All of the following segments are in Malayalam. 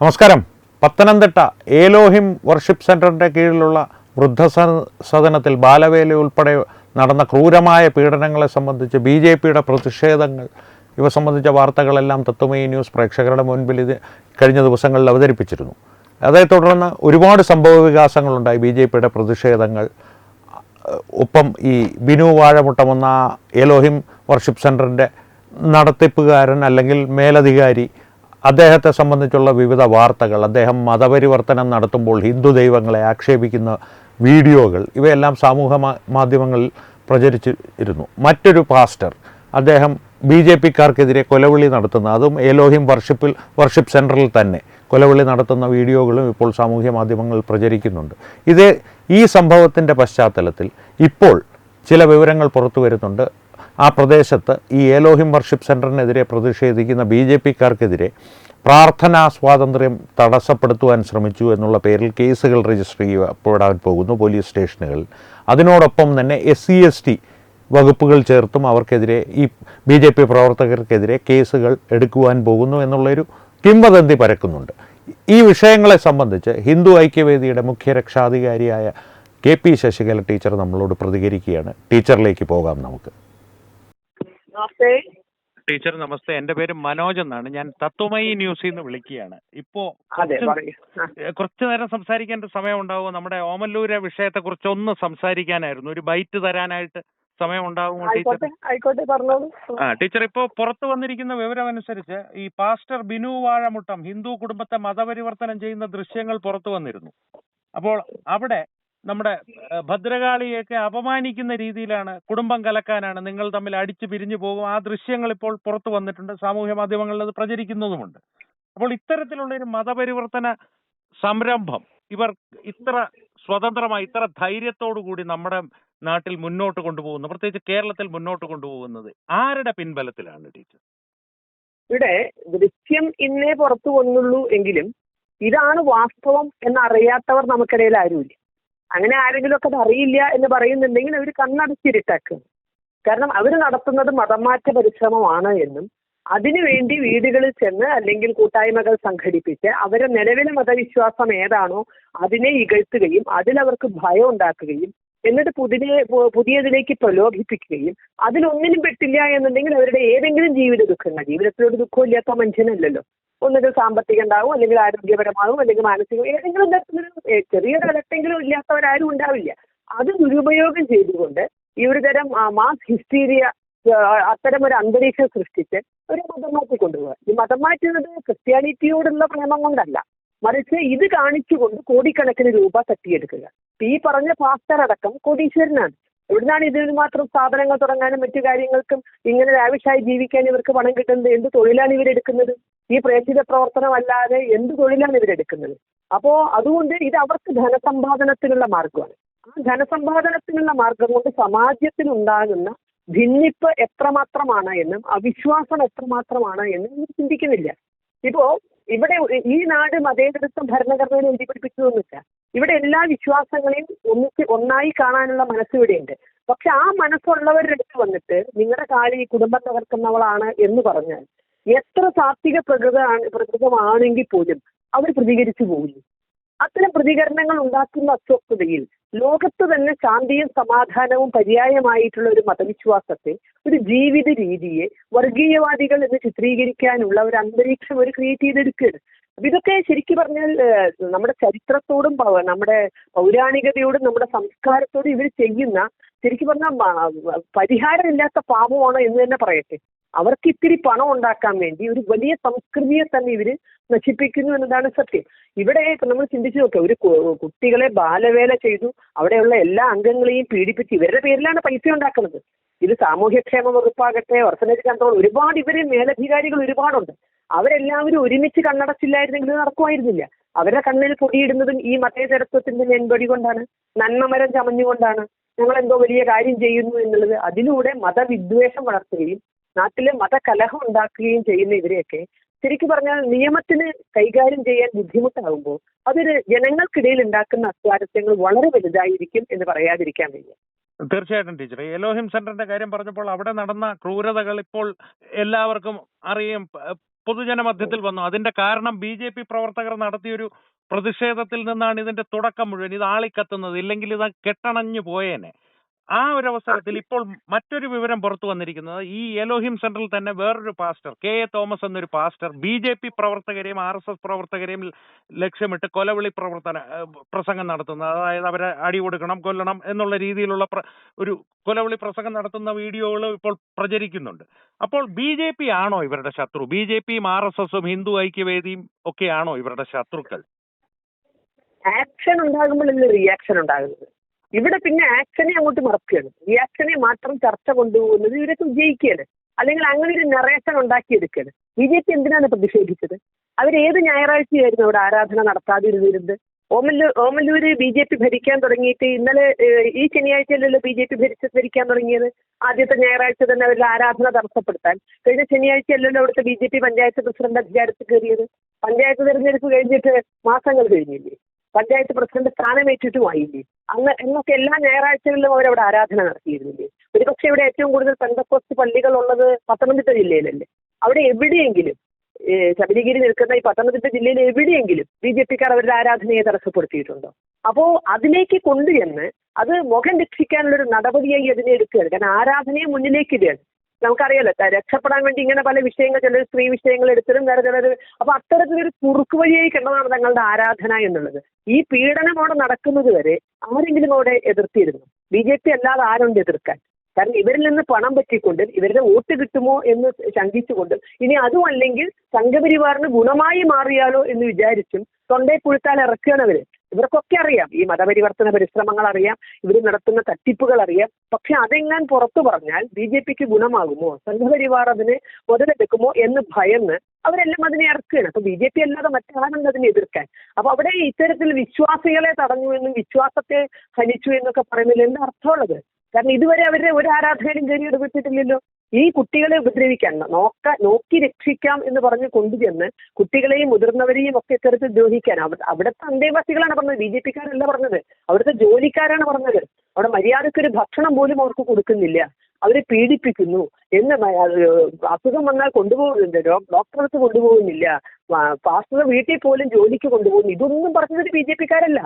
നമസ്കാരം. പത്തനംതിട്ട ഏലോഹിം വർഷിപ്പ് സെൻറ്ററിൻ്റെ കീഴിലുള്ള വൃദ്ധസദനത്തിൽ ബാലവേല ഉൾപ്പെടെ നടന്ന ക്രൂരമായ പീഡനങ്ങളെ സംബന്ധിച്ച് BJPയുടെ പ്രതിഷേധങ്ങൾ ഇവ സംബന്ധിച്ച വാർത്തകളെല്ലാം തത്വമയി ന്യൂസ് പ്രേക്ഷകരുടെ മുൻപിൽ കഴിഞ്ഞ ദിവസങ്ങളിൽ അവതരിപ്പിച്ചിരുന്നു. അതേ തുടർന്ന് ഒരുപാട് സംഭവ വികാസങ്ങളുണ്ടായി. BJPയുടെ പ്രതിഷേധങ്ങൾ, ഒപ്പം ഈ ബിനു വാഴമുട്ടം എന്ന ഏലോഹിം വർഷിപ്പ് സെൻറ്ററിൻ്റെ നടത്തിപ്പുകാരൻ അല്ലെങ്കിൽ മേലധികാരി, അദ്ദേഹത്തെ സംബന്ധിച്ചുള്ള വിവിധ വാർത്തകൾ, അദ്ദേഹം മതപരിവർത്തനം നടത്തുമ്പോൾ ഹിന്ദു ദൈവങ്ങളെ ആക്ഷേപിക്കുന്ന വീഡിയോകൾ, ഇവയെല്ലാം സമൂഹ മാധ്യമങ്ങളിൽ പ്രചരിച്ചിരുന്നു. മറ്റൊരു പാസ്റ്റർ, അദ്ദേഹം BJPക്കാർക്കെതിരെ കൊലവിളി നടത്തുന്ന, അതും ഏലോഹിം വർഷിപ്പ് സെൻറ്ററിൽ തന്നെ കൊലവിളി നടത്തുന്ന വീഡിയോകളും ഇപ്പോൾ സാമൂഹ്യ മാധ്യമങ്ങളിൽ പ്രചരിക്കുന്നുണ്ട്. ഈ സംഭവത്തിൻ്റെ പശ്ചാത്തലത്തിൽ ഇപ്പോൾ ചില വിവരങ്ങൾ പുറത്തു വരുന്നുണ്ട്. ആ പ്രദേശത്ത് ഈ ഏലോഹിം വർഷിപ്പ് സെൻറ്ററിനെതിരെ പ്രതിഷേധിക്കുന്ന BJPക്കാർക്കെതിരെ പ്രാർത്ഥനാ സ്വാതന്ത്ര്യം തടസ്സപ്പെടുത്തുവാൻ ശ്രമിച്ചു എന്നുള്ള പേരിൽ കേസുകൾ രജിസ്റ്റർ ചെയ്യപ്പെടാൻ പോകുന്നു പോലീസ് സ്റ്റേഷനുകളിൽ. അതിനോടൊപ്പം തന്നെ SC/ST വകുപ്പുകൾ ചേർത്തും അവർക്കെതിരെ, ഈ BJP പ്രവർത്തകർക്കെതിരെ കേസുകൾ എടുക്കുവാൻ പോകുന്നു എന്നുള്ളൊരു കിംവദന്തി പരക്കുന്നുണ്ട്. ഈ വിഷയങ്ങളെ സംബന്ധിച്ച് ഹിന്ദു ഐക്യവേദിയുടെ മുഖ്യ രക്ഷാധികാരിയായ KP ശശികല ടീച്ചർ നമ്മളോട് പ്രതികരിക്കുകയാണ്. ടീച്ചറിലേക്ക് പോകാം നമുക്ക്. ടീച്ചർ നമസ്തേ. എൻ്റെ പേര് മനോജ് എന്നാണ്. ഞാൻ തത്വമയി ന്യൂസിൽ നിന്ന് വിളിക്കുകയാണ്. കുറച്ചു നേരം സംസാരിക്കാൻ സമയം ഉണ്ടാവുമോ? നമ്മുടെ ഓമല്ലൂരെ വിഷയത്തെ കുറിച്ച് ഒന്ന് സംസാരിക്കാനായിരുന്നു. ഒരു ബൈറ്റ് തരാനായിട്ട് സമയം ഉണ്ടാവുമോ ടീച്ചർ? ആയിക്കോട്ടെ, പറഞ്ഞോളൂ. ടീച്ചർ, ഇപ്പോൾ പുറത്തു വന്നിരിക്കുന്ന വിവരം അനുസരിച്ച് ഈ പാസ്റ്റർ ബിനു വാഴമുട്ടം ഹിന്ദു കുടുംബത്തെ മതപരിവർത്തനം ചെയ്യുന്ന ദൃശ്യങ്ങൾ പുറത്തു വന്നിരുന്നു. അപ്പോൾ അവിടെ നമ്മുടെ ഭദ്രകാളിയൊക്കെ അപമാനിക്കുന്ന രീതിയിലാണ്, കുടുംബം കലക്കാനാണ്, നിങ്ങൾ തമ്മിൽ അടിച്ചു പിരിഞ്ഞു പോകും, ആ ദൃശ്യങ്ങൾ ഇപ്പോൾ പുറത്തു വന്നിട്ടുണ്ട്. സാമൂഹ്യ മാധ്യമങ്ങളിൽ അത് പ്രചരിക്കുന്നതുമുണ്ട്. അപ്പോൾ ഇത്തരത്തിലുള്ള ഒരു മതപരിവർത്തന സംരംഭം ഇവർ ഇത്ര സ്വതന്ത്രമായി, ഇത്ര ധൈര്യത്തോടു കൂടി നമ്മുടെ നാട്ടിൽ മുന്നോട്ട് കൊണ്ടുപോകുന്നു, പ്രത്യേകിച്ച് കേരളത്തിൽ മുന്നോട്ട് കൊണ്ടുപോകുന്നത് ആരുടെ പിൻബലത്തിലാണ് ടീച്ചർ? ഇവിടെ ദൃശ്യം ഇന്നേ പുറത്തു വന്നുള്ളൂ എങ്കിലും ഇതാണ് വാസ്തവം എന്നറിയാത്തവർ നമുക്കിടയിൽ ആരുമില്ല. അങ്ങനെ ആരെങ്കിലും ഒക്കെ അത് അറിയില്ല എന്ന് പറയുന്നുണ്ടെങ്കിൽ അവർ കണ്ണടച്ചിരുട്ടാക്കും. കാരണം അവർ നടത്തുന്നത് മതമാറ്റ പരിശ്രമമാണ് എന്നും അതിനുവേണ്ടി വീടുകളിൽ ചെന്ന് അല്ലെങ്കിൽ കൂട്ടായ്മകൾ സംഘടിപ്പിച്ച് അവരെ നിലവിലെ മതവിശ്വാസം ഏതാണോ അതിനെ ഇകഴ്ത്തുകയും അതിലവർക്ക് ഭയം ഉണ്ടാക്കുകയും എന്നിട്ട് പുതിയതിലേക്ക് പ്രലോഭിപ്പിക്കുകയും അതിലൊന്നിനും പെട്ടില്ല എന്നുണ്ടെങ്കിൽ അവരുടെ ഏതെങ്കിലും ജീവിതത്തിലൊരു ദുഃഖം ഇല്ലാത്ത മനുഷ്യനല്ലല്ലോ. ഒന്നുകിൽ സാമ്പത്തികം ഉണ്ടാവും, അല്ലെങ്കിൽ ആരോഗ്യപരമാകും, അല്ലെങ്കിൽ മാനസികം, ഏതെങ്കിലും തരത്തിലൊരു ചെറിയ തലത്തെങ്കിലും ഇല്ലാത്തവരാരും ഉണ്ടാവില്ല. അത് ദുരുപയോഗം ചെയ്തുകൊണ്ട് ഈ ഒരു തരം മാസ് ഹിസ്റ്റീരിയ, അത്തരം ഒരു അന്തരീക്ഷം സൃഷ്ടിച്ച് ഒരു മതം മാറ്റി കൊണ്ടുപോകുക. ഈ മതം മാറ്റുന്നത് ക്രിസ്ത്യാനിറ്റിയോടുള്ള പ്രേമം കൊണ്ടല്ല, മറിച്ച് ഇത് കാണിച്ചുകൊണ്ട് കോടിക്കണക്കിന് രൂപ തട്ടിയെടുക്കുക. ഈ പറഞ്ഞ പാസ്റ്റർ അടക്കം കോടീശ്വരനാണ്. എവിടുന്നാണ് ഇതിന് മാത്രം സ്ഥാപനങ്ങൾ തുടങ്ങാനും മറ്റു കാര്യങ്ങൾക്കും ഇങ്ങനെ ലാവിഷായി ജീവിക്കാൻ ഇവർക്ക് പണം കിട്ടുന്നത്? എന്ത് തൊഴിലാണ് ഇവരെടുക്കുന്നത്? ഈ പ്രേക്ഷിത പ്രവർത്തനം അല്ലാതെ എന്ത് തൊഴിലാണ് ഇവരെടുക്കുന്നത്? അപ്പോ അതുകൊണ്ട് ഇത് അവർക്ക് ധനസമ്പാദനത്തിനുള്ള മാർഗമാണ്. ആ ധനസമ്പാദനത്തിനുള്ള മാർഗം കൊണ്ട് സമാജത്തിൽ ഉണ്ടാകുന്ന ഭിന്നിപ്പ് എത്രമാത്രമാണ് എന്നും അവിശ്വാസം എത്രമാത്രമാണ് എന്നും ഇവർ ചിന്തിക്കുന്നില്ല. ഇപ്പോ ഇവിടെ ഈ നാട് മതേതരത്വം ഭരണഘടനയിൽ എഴുതി പിടിപ്പിച്ചതൊന്നുമില്ല. ഇവിടെ എല്ലാ വിശ്വാസങ്ങളെയും ഒന്നായി കാണാനുള്ള മനസ്സിവിടെയുണ്ട്. പക്ഷെ ആ മനസ്സുള്ളവരുടെ അടുത്ത് വന്നിട്ട് നിങ്ങളുടെ കാളി കുടുംബം തകർക്കുന്നവളാണ് എന്ന് പറഞ്ഞാൽ എത്ര സാത്വിക പ്രകൃതമാണെങ്കിൽ പോലും അവർ പ്രതികരിച്ചു പോകില്ല. അത്തരം പ്രതികരണങ്ങൾ ഉണ്ടാക്കുന്ന അസ്വസ്ഥതയിൽ ലോകത്ത് തന്നെ ശാന്തിയും സമാധാനവും പര്യായമായിട്ടുള്ള ഒരു മതവിശ്വാസത്തെ, ഒരു ജീവിത രീതിയെ വർഗീയവാദികൾ എന്ന് ചിത്രീകരിക്കാനുള്ള ഒരു അന്തരീക്ഷം അവർ ക്രിയേറ്റ് ചെയ്തെടുക്കുകയാണ്. അപ്പൊ ഇതൊക്കെ ശരിക്കും പറഞ്ഞാൽ നമ്മുടെ ചരിത്രത്തോടും നമ്മുടെ പൗരാണികതയോടും നമ്മുടെ സംസ്കാരത്തോടും ഇവർ ചെയ്യുന്ന ശരിക്കും പറഞ്ഞാൽ പരിഹാരമില്ലാത്ത പാപമാണോ എന്ന് തന്നെ പറയട്ടെ. അവർക്ക് ഇത്തിരി പണം ഉണ്ടാക്കാൻ വേണ്ടി ഒരു വലിയ സംസ്കൃതിയെ തന്നെ ഇവര് നശിപ്പിക്കുന്നു എന്നതാണ് സത്യം. ഇവിടെ നമ്മൾ ചിന്തിച്ചു നോക്കുക, ഒരു കുട്ടികളെ ബാലവേല ചെയ്തു, അവിടെയുള്ള എല്ലാ അംഗങ്ങളെയും പീഡിപ്പിച്ച് ഇവരുടെ പേരിലാണ് പൈസ ഉണ്ടാക്കുന്നത്. ഇത് സാമൂഹ്യക്ഷേമ വകുപ്പാകട്ടെ, ഓർഫനേജ് കൺട്രോൾ, ഒരുപാട് ഇവര് മേലധികാരികൾ ഒരുപാടുണ്ട്. അവരെല്ലാവരും ഒരുമിച്ച് കണ്ണടച്ചില്ലായിരുന്നെങ്കിൽ ഇത് നടക്കുമായിരുന്നില്ല. അവരുടെ കണ്ണിൽ പൊടിയിടുന്നതും ഈ മതേതരത്വത്തിന്റെ നെൻപടി കൊണ്ടാണ്, നന്മമരം ചമഞ്ഞുകൊണ്ടാണ് ഞങ്ങൾ എന്തോ വലിയ കാര്യം ചെയ്യുന്നു എന്നുള്ളത്. അതിലൂടെ മതവിദ്വേഷം വളർത്തുകയും നാട്ടിലെ മതകലഹം ഉണ്ടാക്കുകയും ചെയ്യുന്ന ഇവരെയൊക്കെ ശരിക്കും പറഞ്ഞാൽ നിയമത്തിന് കൈകാര്യം ചെയ്യാൻ ബുദ്ധിമുട്ടാകുമ്പോൾ അതൊരു ജനങ്ങൾക്കിടയിൽ ഉണ്ടാക്കുന്ന അസ്വാരസ്യങ്ങൾ വളരെ വലുതായിരിക്കും എന്ന് പറയാതിരിക്കാൻ വയ്യ. തീർച്ചയായിട്ടും ടീച്ചർ, എലോഹിം സെന്ററിന്റെ കാര്യം പറഞ്ഞപ്പോൾ അവിടെ നടന്ന ക്രൂരതകൾ ഇപ്പോൾ എല്ലാവർക്കും അറിയും. പൊതുജന മധ്യത്തിൽ വന്നു. അതിന്റെ കാരണം BJP പ്രവർത്തകർ നടത്തിയൊരു പ്രതിഷേധത്തിൽ നിന്നാണ് ഇതിന്റെ തുടക്കം മുഴുവൻ. ഇത് ആളിക്കത്തുന്നത്, ഇല്ലെങ്കിൽ ഇത് കെട്ടണഞ്ഞു പോയേനെ. ആ ഒരു അവസരത്തിൽ ഇപ്പോൾ മറ്റൊരു വിവരം പുറത്തു വന്നിരിക്കുന്നത്, ഈ എലോഹിം സെന്ററിൽ തന്നെ വേറൊരു പാസ്റ്റർ, KA തോമസ് എന്നൊരു പാസ്റ്റർ BJP പ്രവർത്തകരെയും RSS പ്രവർത്തകരെയും ലക്ഷ്യമിട്ട് കൊലവിളി പ്രസംഗം നടത്തുന്നത്, അതായത് അവരെ അടി കൊടുക്കണം, കൊല്ലണം എന്നുള്ള രീതിയിലുള്ള ഒരു കൊലവിളി പ്രസംഗം നടത്തുന്ന വീഡിയോകൾ ഇപ്പോൾ പ്രചരിക്കുന്നുണ്ട്. അപ്പോൾ BJP ആണോ ഇവരുടെ ശത്രു? BJPയും RSSും ഹിന്ദു ഐക്യവേദിയും ഒക്കെയാണോ ഇവരുടെ ശത്രുക്കൾ? ആക്ഷൻ ഉണ്ടാകുമ്പോഴല്ലേ റിയാക്ഷൻ ഉണ്ടാകുന്നത്. ഇവിടെ പിന്നെ ആക്ഷനെ അങ്ങോട്ട് മറക്കുകയാണ്. റിയാക്ഷനെ മാത്രം ചർച്ച കൊണ്ടുപോകുന്നത് ഇവരൊക്കെ വിജയിക്കുകയാണ്. അല്ലെങ്കിൽ അങ്ങനെ ഒരു നറേഷൻ ഉണ്ടാക്കിയെടുക്കുകയാണ്. BJP എന്തിനാണ് പ്രതിഷേധിച്ചത്? അവരേത് ഞായറാഴ്ചയായിരുന്നു അവിടെ ആരാധന നടത്താതിരുന്നിരുന്നത്? ഓമല്ലൂര് BJP ഭരിക്കാൻ തുടങ്ങിയിട്ട് ഇന്നലെ ഈ ശനിയാഴ്ചയിലല്ലോ BJP ഭരിക്കാൻ തുടങ്ങിയത്. ആദ്യത്തെ ഞായറാഴ്ച തന്നെ അവരുടെ ആരാധന തടസ്സപ്പെടുത്താൻ. കഴിഞ്ഞ ശനിയാഴ്ചയല്ലല്ലോ അവിടുത്തെ BJP പഞ്ചായത്ത് പ്രസിഡന്റ് അധികാരത്തിൽ കയറിയത്. പഞ്ചായത്ത് തെരഞ്ഞെടുപ്പ് കഴിഞ്ഞിട്ട് മാസങ്ങൾ കഴിഞ്ഞില്ലേ? പഞ്ചായത്ത് പ്രസിഡന്റ് സ്ഥാനമേറ്റിട്ടും ആയില്ലേ? എന്നൊക്കെ എല്ലാ ഞായറാഴ്ചകളിലും അവരവിടെ ആരാധന നടത്തിയിരുന്നില്ലേ? ഒരുപക്ഷെ ഇവിടെ ഏറ്റവും കൂടുതൽ പെന്തക്കോസ്ത് പള്ളികൾ ഉള്ളത് പത്തനംതിട്ട ജില്ലയിലല്ലേ? അവിടെ എവിടെയെങ്കിലും ശബരിഗിരി നിൽക്കുന്ന ഈ പത്തനംതിട്ട ജില്ലയിൽ എവിടെയെങ്കിലും BJPക്കാർ അവരുടെ ആരാധനയെ തടസ്സപ്പെടുത്തിയിട്ടുണ്ടോ? അപ്പോൾ അതിലേക്ക് കൊണ്ടുചെന്ന് അത് മുഖം രക്ഷിക്കാനുള്ളൊരു നടപടിയായി അതിനെ എടുക്കുകയാണ്. കാരണം ആരാധനയെ മുന്നിലേക്ക് ഇടുകയാണ്. നമുക്കറിയാലോ, രക്ഷപ്പെടാൻ വേണ്ടി ഇങ്ങനെ പല വിഷയങ്ങൾ, ചിലർ സ്ത്രീ വിഷയങ്ങൾ എടുത്തിരും, വേറെ ചിലർ. അപ്പൊ അത്തരത്തിലൊരു കുറുക്ക് വഴിയായി കണ്ടതാണ് തങ്ങളുടെ ആരാധന എന്നുള്ളത്. ഈ പീഡനം അവിടെ നടക്കുന്നത് വരെ ആരെങ്കിലും അവിടെ എതിർത്തിരുന്നു? BJP അല്ലാതെ ആരുണ്ട് എതിർക്കാൻ? കാരണം ഇവരിൽ നിന്ന് പണം പറ്റിക്കൊണ്ട് ഇവരുടെ വോട്ട് കിട്ടുമോ എന്ന് ശങ്കിച്ചുകൊണ്ടും, ഇനി അതും അല്ലെങ്കിൽ സംഘപരിവാറിന് ഗുണമായി മാറിയാലോ എന്ന് വിചാരിച്ചും തൊണ്ടേ പുഴുത്താൽ ഇറക്കുകയാണ് അവര്. ഇവർക്കൊക്കെ അറിയാം ഈ മതപരിവർത്തന പരിശ്രമങ്ങൾ അറിയാം, ഇവർ നടത്തുന്ന തട്ടിപ്പുകൾ അറിയാം. പക്ഷെ അതെങ്ങാൻ പുറത്തു പറഞ്ഞാൽ BJPക്ക് ഗുണമാകുമോ, സംഘപരിവാർ അതിന് മുതലെടുക്കുമോ എന്ന് ഭയന്ന് അവരെല്ലാം അതിനെ ഇറക്കുകയാണ്. അപ്പൊ BJP അല്ലാതെ മറ്റാരുണ്ട് അതിനെ എതിർക്കാൻ? അപ്പൊ അവിടെ ഇത്തരത്തിൽ വിശ്വാസികളെ തടഞ്ഞു എന്നും വിശ്വാസത്തെ ഹനിച്ചു എന്നൊക്കെ പറയുന്നതിൽ എന്താ അർത്ഥമുള്ളത്? കാരണം ഇതുവരെ അവരുടെ ഒരു ആരാധകരും കയറി ഇടപെട്ടിട്ടില്ലല്ലോ. ഈ കുട്ടികളെ ഉപദ്രവിക്കാൻ നോക്കി രക്ഷിക്കാം എന്ന് പറഞ്ഞ് കൊണ്ടുചെന്ന് കുട്ടികളെയും മുതിർന്നവരെയും ഒക്കെ ഇത്തരത്തിൽ ദ്രോഹിക്കാൻ അവിടുത്തെ അന്തേവാസികളാണ് പറഞ്ഞത്, BJPക്കാരല്ല പറഞ്ഞത്. അവിടുത്തെ ജോലിക്കാരാണ് പറഞ്ഞത്. അവിടെ മര്യാദക്കൊരു ഭക്ഷണം പോലും അവർക്ക് കൊടുക്കുന്നില്ല, അവരെ പീഡിപ്പിക്കുന്നു എന്ന്. അസുഖം വന്നാൽ കൊണ്ടുപോകുന്നുണ്ട്, ഡോക്ടർക്ക് കൊണ്ടുപോകുന്നില്ല, പാസ്റ്റർ വീട്ടിൽ പോലും ജോലിക്ക് കൊണ്ടുപോകുന്നു. ഇതൊന്നും പറഞ്ഞത് BJPക്കാരല്ല.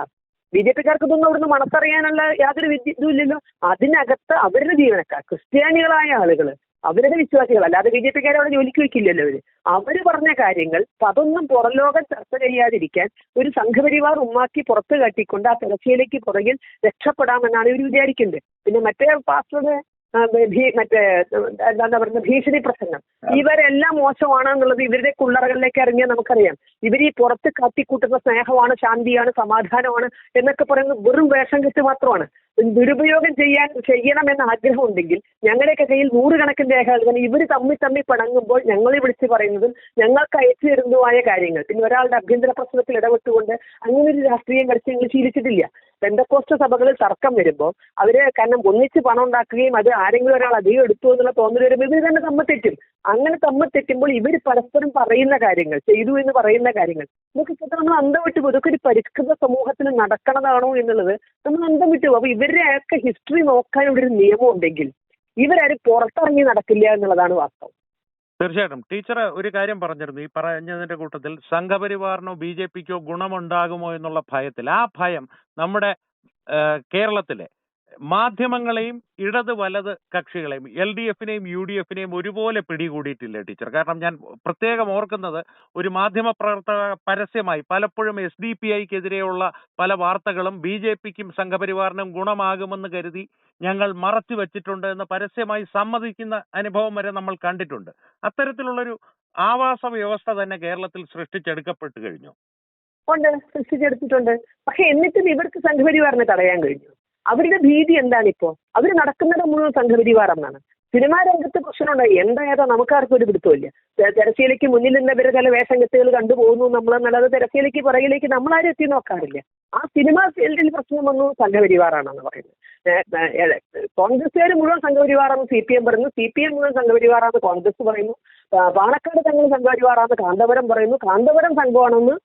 BJPക്കാർക്ക് ഇതൊന്നും അവിടുന്ന് മണത്തറിയാനുള്ള യാതൊരു ഇതുമില്ലല്ലോ. അതിനകത്ത് അവരുടെ ജീവനക്കാർ, ക്രിസ്ത്യാനികളായ ആളുകൾ, അവരുടെ വിശ്വാസികൾ, അല്ലാതെ BJPക്കാരെ അവിടെ ജോലിക്ക് വയ്ക്കില്ലല്ലോ അവര് പറഞ്ഞ കാര്യങ്ങൾ അതൊന്നും പുറംലോകം ചർച്ച ചെയ്യാതിരിക്കാൻ ഒരു സംഘപരിവാർ ഉമ്മാക്കി പുറത്ത് കാട്ടിക്കൊണ്ട് ആ തിരശ്ശീലയ്ക്ക് പുറകിൽ രക്ഷപ്പെടാമെന്നാണ് ഇവർ വിചാരിക്കുന്നത്. പിന്നെ മറ്റേ പാസ്റ്ററുടെ എന്താ പറയുക, ഭീഷണി പ്രസംഗം, ഇവരെല്ലാം മോശമാണ് എന്നുള്ളത് ഇവരുടെ കുള്ളറകളിലേക്ക് ഇറങ്ങിയാൽ നമുക്കറിയാം. ഇവർ ഈ പുറത്ത് കാട്ടിക്കൂട്ടുന്ന സ്നേഹമാണ്, ശാന്തിയാണ്, സമാധാനമാണ് എന്നൊക്കെ പറയുന്നത് വെറും വേഷം കെട്ട് മാത്രമാണ്. ദുരുപയോഗം ചെയ്യണമെന്ന ആഗ്രഹം ഉണ്ടെങ്കിൽ ഞങ്ങളുടെയൊക്കെ കയ്യിൽ നൂറുകണക്കിന് രേഖകൾ. ഇവർ തമ്മിൽ പണങ്ങുമ്പോൾ ഞങ്ങളെ വിളിച്ച് പറയുന്നതും ഞങ്ങൾക്ക് അയച്ചു തരുന്നതുമായ കാര്യങ്ങൾ, പിന്നെ ഒരാളുടെ ആഭ്യന്തര പ്രശ്നത്തിൽ ഇടപെട്ടുകൊണ്ട് അങ്ങനെ ഒരു രാഷ്ട്രീയം കളിച്ച് ഞങ്ങൾ ശീലിച്ചിട്ടില്ല. പെന്തക്കോസ്ത് സഭകളിൽ തർക്കം വരുമ്പോൾ അവര് കാരണം ഒന്നിച്ച് പണം ഉണ്ടാക്കുകയും അത് ആരെങ്കിലും ഒരാൾ അധികം എടുത്തു എന്നുള്ള തോന്നൽ വരുമ്പോൾ ഇവർ തന്നെ തമ്മിൽ തെറ്റും. അങ്ങനെ തമ്മിൽ തെറ്റുമ്പോൾ ഇവർ പരസ്പരം പറയുന്ന കാര്യങ്ങൾ, ചെയ്തു എന്ന് പറയുന്ന കാര്യങ്ങൾ, ഇതൊക്കെ നമ്മൾ അന്തം വിട്ടു പോകും. ഇതൊക്കെ ഒരു പരിഷ്കൃത സമൂഹത്തിൽ നടക്കണതാണോ എന്നുള്ളത് നമ്മൾ അന്തം വിട്ടു പോകും. അപ്പൊ ഇവരുടെ ഒക്കെ ഹിസ്റ്ററി നോക്കാൻ ഇവിടെ ഒരു നിയമം ഉണ്ടെങ്കിൽ ഇവരാരും പുറത്തിറങ്ങി നടക്കില്ല എന്നുള്ളതാണ് വാസ്തവം. തീർച്ചയായിട്ടും ടീച്ചർ ഒരു കാര്യം പറഞ്ഞിരുന്നു, ഈ പറഞ്ഞതിന്റെ കൂട്ടത്തിൽ സംഘപരിവാറിനോ BJPക്കോ ഗുണമുണ്ടാകുമോ എന്നുള്ള ഭയത്തിൽ. ആ ഭയം നമ്മുടെ കേരളത്തിലെ മാധ്യമങ്ങളെയും ഇടത് വലത് കക്ഷികളെയും LDFനെയും UDFനെയും ഒരുപോലെ പിടികൂടിയിട്ടില്ല ടീച്ചർ? കാരണം ഞാൻ പ്രത്യേകം ഓർക്കുന്നത്, ഒരു മാധ്യമ പ്രവർത്തക പരസ്യമായി പലപ്പോഴും SDPIക്കെതിരെയുള്ള പല വാർത്തകളും BJPക്കും സംഘപരിവാറിനും ഗുണമാകുമെന്ന് കരുതി ഞങ്ങൾ മറച്ചു വെച്ചിട്ടുണ്ട് എന്ന് പരസ്യമായി സമ്മതിക്കുന്ന അനുഭവം വരെ നമ്മൾ കണ്ടിട്ടുണ്ട്. അത്തരത്തിലുള്ളൊരു ആവാസ വ്യവസ്ഥ തന്നെ കേരളത്തിൽ സൃഷ്ടിച്ചെടുക്കപ്പെട്ടു കഴിഞ്ഞു. ഉണ്ട്, സൃഷ്ടിച്ചെടുത്തിട്ടുണ്ട്. പക്ഷെ എന്നിട്ടും ഇവർക്ക് സംഘപരിവാറിനെ തടയാൻ കഴിഞ്ഞു. അവരുടെ ഭീതി എന്താണിപ്പോ? അവർ നടക്കുന്നത് മുഴുവൻ സംഘപരിവാർ എന്നാണ്. സിനിമാ രംഗത്ത് പ്രശ്നമുണ്ടായി, എന്തായാലും നമുക്കാർക്കും ഒരു പിടുത്തമില്ല. തിരശ്ശീലയ്ക്ക് മുന്നിൽ നിന്നവരെ ചില വേഷം കെട്ടുകൾ കണ്ടുപോകുന്നു നമ്മളെന്നല്ലാതെ തിരശ്ശീലയ്ക്ക് പുറകിലേക്ക് നമ്മളാരും എത്തി നോക്കാറില്ല. ആ സിനിമാ ഫീൽഡിൽ പ്രശ്നം വന്നു സംഘപരിവാറാണെന്ന് പറയുന്നത്. കോൺഗ്രസ്സുകാർ മുഴുവൻ സംഘപരിവാറാണെന്ന് CPM പറയുന്നു, CPM മുഴുവൻ സംഘപരിവാറാണെന്ന് കോൺഗ്രസ് പറയുന്നു, പാണക്കാട് തങ്ങൾ സംഘപരിവാറാണെന്ന് കാന്തപുരം പറയുന്നു, കാന്തപുരം സംഘമാണെന്ന്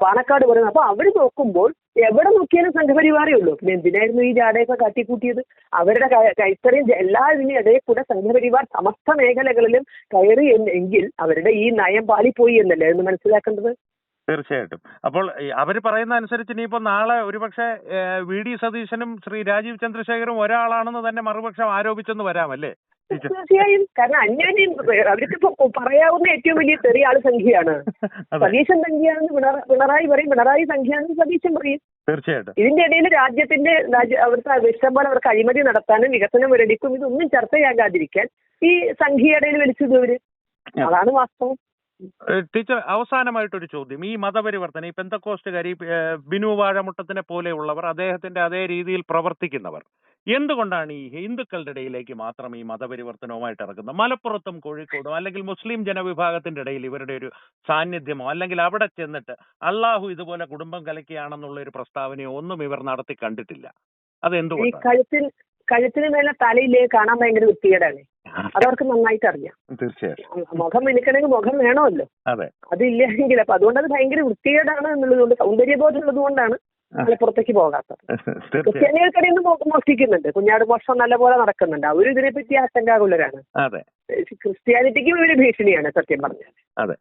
പാണക്കാട് പറയുന്നത്. അപ്പൊ അവർ നോക്കുമ്പോൾ എവിടെ നോക്കിയാലും സംഘപരിവാരേ ഉള്ളൂ. പിന്നെ എന്തിനായിരുന്നു ഈ ജാടയൊക്കെ കാട്ടിക്കൂട്ടിയത്? അവരുടെ ഇത്രയും എല്ലാ ഇതിനും ഇടയിൽ കൂടെ സംഘപരിവാർ സമസ്ത മേഖലകളിലും കയറി എങ്കിൽ അവരുടെ ഈ നയം പാളിപ്പോയി എന്നല്ലേ എന്ന് മനസ്സിലാക്കേണ്ടത്. തീർച്ചയായിട്ടും. അപ്പോൾ അവർ പറയുന്ന അനുസരിച്ച് ഇനിയിപ്പോൾ നാളെ ഒരുപക്ഷെ വി.ഡി. സതീശനും ശ്രീ രാജീവ് ചന്ദ്രശേഖരും ഒരാളാണെന്ന് തന്നെ മറുപക്ഷം ആരോപിച്ചെന്ന് വരാമല്ലേ? തീർച്ചയായും. കാരണം അന്യോന്യം അവർക്കിപ്പോ പറയാവുന്ന ഏറ്റവും വലിയ ചെറിയ ആള് സംഖ്യയാണ്. സതീശൻ സംഖ്യയാണെന്ന് പിണറായി പറയും, പിണറായി സംഖ്യയാണെന്ന് സതീശൻ പറയും. തീർച്ചയായിട്ടും. ഇതിന്റെ ഇടയിൽ രാജ്യത്തിന്റെ അവർക്ക് ഇഷ്ടംപോലെ അവർക്ക് അഴിമതി നടത്താനും വികസനം മുരടിക്കും ഇതൊന്നും ചർച്ചയാകാതിരിക്കാൻ ഈ സംഖ്യയുടെ ഇടയിൽ വലിച്ചത് ഇവര്. അതാണ് വാസ്തവം. ടീച്ചർ, അവസാനമായിട്ടൊരു ചോദ്യം. ഈ മതപരിവർത്തനം, ഈ പെന്തക്കോസ്റ്റുകാർ, ഈ ബിനു വാഴമുട്ടത്തിനെ പോലെയുള്ളവർ, അദ്ദേഹത്തിന്റെ അതേ രീതിയിൽ പ്രവർത്തിക്കുന്നവർ എന്തുകൊണ്ടാണ് ഈ ഹിന്ദുക്കളുടെ ഇടയിലേക്ക് മാത്രം ഈ മതപരിവർത്തനവുമായിട്ട് ഇറങ്ങുന്നത്? മലപ്പുറത്തും കോഴിക്കോടും അല്ലെങ്കിൽ മുസ്ലിം ജനവിഭാഗത്തിന്റെ ഇടയിൽ ഇവരുടെ ഒരു സാന്നിധ്യമോ അല്ലെങ്കിൽ അവിടെ ചെന്നിട്ട് അള്ളാഹു ഇതുപോലെ കുടുംബം കലക്കിയാണെന്നുള്ള ഒരു പ്രസ്താവനയോ ഒന്നും ഇവർ നടത്തി കണ്ടിട്ടില്ല. അതെന്തുകൊണ്ടാണ്? കഴുത്തിന് മേലെ തലയിലേ കാണാൻ ഭയങ്കര വൃത്തികേടാണ്. അതവർക്ക് നന്നായിട്ട് അറിയാം. തീർച്ചയായും. മുഖം മിനുക്കണമെങ്കിൽ മുഖം വേണമല്ലോ. അതില്ലെങ്കിൽ അപ്പൊ അതുകൊണ്ട് അത് ഭയങ്കര വൃത്തികേടാണ് എന്നുള്ളതുകൊണ്ട്, സൗന്ദര്യബോധം ഉള്ളത് കൊണ്ടാണ് മലപ്പുറത്തേക്ക് പോകാത്തത്. ക്രിസ്ത്യാനികൾക്കിടയിൽ നിന്ന് മോഷ്ടിക്കുന്നുണ്ട്, കുഞ്ഞാട് മോഷണം നല്ലപോലെ നടക്കുന്നുണ്ട്. അവരും ഇതിനെപ്പറ്റി ആശങ്കാകുലരാണ്. ക്രിസ്ത്യാനിറ്റിക്കും ഇവര് ഭീഷണിയാണ് സത്യം പറഞ്ഞാൽ. അതെ.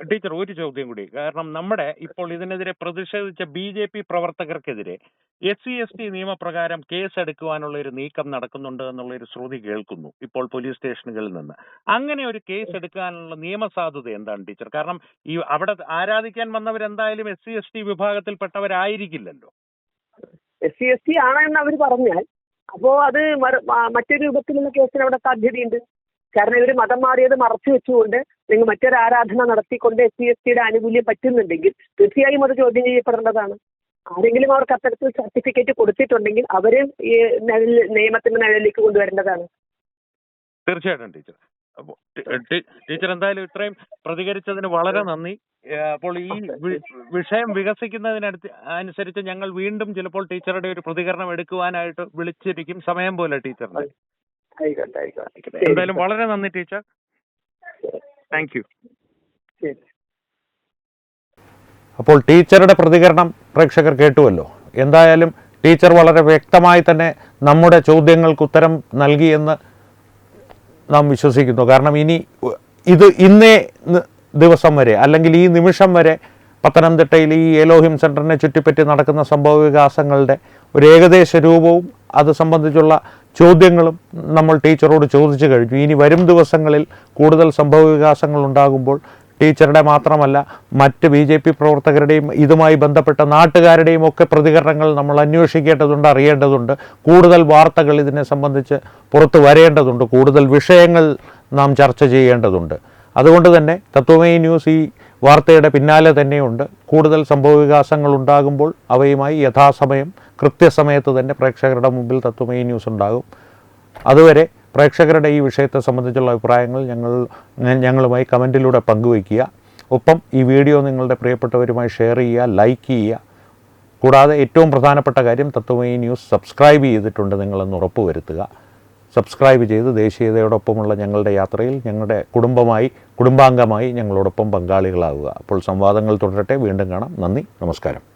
ടീച്ചർ, ഒരു ചോദ്യം കൂടി. കാരണം നമ്മുടെ ഇപ്പോൾ ഇതിനെതിരെ പ്രതിഷേധിച്ച BJP പ്രവർത്തകർക്കെതിരെ SC/ST നിയമപ്രകാരം കേസെടുക്കുവാനുള്ള ഒരു നീക്കം നടക്കുന്നുണ്ട് എന്നുള്ള ഒരു ശ്രുതി കേൾക്കുന്നു ഇപ്പോൾ പോലീസ് സ്റ്റേഷനുകളിൽ നിന്ന്. അങ്ങനെ ഒരു കേസ് എടുക്കാനുള്ള നിയമസാധുത എന്താണ് ടീച്ചർ? കാരണം ഈ അവിടെ ആരാധിക്കാൻ വന്നവരെന്തായാലും SC/ST വിഭാഗത്തിൽപ്പെട്ടവരായിരിക്കില്ലല്ലോ. SC/ST ആണെന്ന് അവർ പറഞ്ഞാൽ അപ്പോ അത് മറ്റൊരു രൂപത്തിലുള്ള കേസിന് അവിടെ സാധ്യതയുണ്ട്. കാരണം ഇവർ മതം മാറിയത് മറച്ചു വെച്ചുകൊണ്ട് നിങ്ങൾ മറ്റൊരു ആരാധന നടത്തിക്കൊണ്ട് SC/STയുടെ ആനുകൂല്യം പറ്റുന്നുണ്ടെങ്കിൽ തീർച്ചയായും അത് ചോദ്യം ചെയ്യപ്പെടേണ്ടതാണ്. ആരെങ്കിലും അവർക്ക് അത്തരത്തിൽ സർട്ടിഫിക്കറ്റ് കൊടുത്തിട്ടുണ്ടെങ്കിൽ അവരെ ഈ നിയമത്തിന്റെ നിഴലിലേക്ക് കൊണ്ടുവരേണ്ടതാണ്. തീർച്ചയായിട്ടും ടീച്ചർ. അപ്പോൾ ടീച്ചർ എന്തായാലും ഇത്രയും പ്രതികരിച്ചതിന് വളരെ നന്ദി. അപ്പോൾ ഈ വിഷയം അനുസരിച്ച് ഞങ്ങൾ വീണ്ടും ചിലപ്പോൾ ടീച്ചറുടെ ഒരു പ്രതികരണം എടുക്കുവാനായിട്ട് വിളിച്ചിരിക്കും, സമയം പോലെ ടീച്ചറിന്റെ. എന്തായാലും വളരെ നന്ദി ടീച്ചർ. Thank you. അപ്പോൾ ടീച്ചറുടെ പ്രതികരണം പ്രേക്ഷകർ കേട്ടുവല്ലോ. എന്തായാലും ടീച്ചർ വളരെ വ്യക്തമായി തന്നെ നമ്മുടെ ചോദ്യങ്ങൾക്ക് ഉത്തരം നൽകിയെന്ന് നാം വിശ്വസിക്കുന്നു. കാരണം ഇന്നേ ദിവസം വരെ അല്ലെങ്കിൽ ഈ നിമിഷം വരെ പത്തനംതിട്ടയിൽ ഈ എലോഹിം സെൻറ്ററിനെ ചുറ്റിപ്പറ്റി നടക്കുന്ന സംഭവ വികാസങ്ങളുടെ ഒരു ഏകദേശ രൂപവും അത് സംബന്ധിച്ചുള്ള ചോദ്യങ്ങളും നമ്മൾ ടീച്ചറോട് ചോദിച്ചു കഴിഞ്ഞു. ഇനി വരും ദിവസങ്ങളിൽ കൂടുതൽ സംഭവ വികാസങ്ങൾ ഉണ്ടാകുമ്പോൾ ടീച്ചറുടെ മാത്രമല്ല മറ്റ് BJP പ്രവർത്തകരുടെയും ഇതുമായി ബന്ധപ്പെട്ട നാട്ടുകാരുടെയും ഒക്കെ പ്രതികരണങ്ങൾ നമ്മൾ അന്വേഷിക്കേണ്ടതുണ്ട്, അറിയേണ്ടതുണ്ട്. കൂടുതൽ വാർത്തകൾ ഇതിനെ സംബന്ധിച്ച് പുറത്തു വരേണ്ടതുണ്ട്, കൂടുതൽ വിഷയങ്ങൾ നാം ചർച്ച ചെയ്യേണ്ടതുണ്ട്. അതുകൊണ്ട് തന്നെ തത്വമയി ന്യൂസ് ഈ വാർത്തയുടെ പിന്നാലെ തന്നെയുണ്ട്. കൂടുതൽ സംഭവ വികാസങ്ങൾ ഉണ്ടാകുമ്പോൾ അവയുമായി യഥാസമയം കൃത്യസമയത്ത് തന്നെ പ്രേക്ഷകരുടെ മുമ്പിൽ തത്വമയി ന്യൂസ് ഉണ്ടാകും. അതുവരെ പ്രേക്ഷകരുടെ ഈ വിഷയത്തെ സംബന്ധിച്ചുള്ള അഭിപ്രായങ്ങൾ ഞങ്ങളുമായി കമൻറ്റിലൂടെ പങ്കുവയ്ക്കുക. ഒപ്പം ഈ വീഡിയോ നിങ്ങളുടെ പ്രിയപ്പെട്ടവരുമായി ഷെയർ ചെയ്യുക, ലൈക്ക് ചെയ്യുക. കൂടാതെ ഏറ്റവും പ്രധാനപ്പെട്ട കാര്യം, തത്വമയി ന്യൂസ് സബ്സ്ക്രൈബ് ചെയ്തിട്ടുണ്ട് നിങ്ങളെന്ന് ഉറപ്പുവരുത്തുക. സബ്സ്ക്രൈബ് ചെയ്ത് ദേശീയതയോടൊപ്പമുള്ള ഞങ്ങളുടെ യാത്രയിൽ ഞങ്ങളുടെ കുടുംബാംഗമായി ഞങ്ങളോടൊപ്പം പങ്കാളികളാവുക. അപ്പോൾ സംവാദങ്ങൾ തുടരട്ടെ. വീണ്ടും കാണാം. നന്ദി, നമസ്കാരം.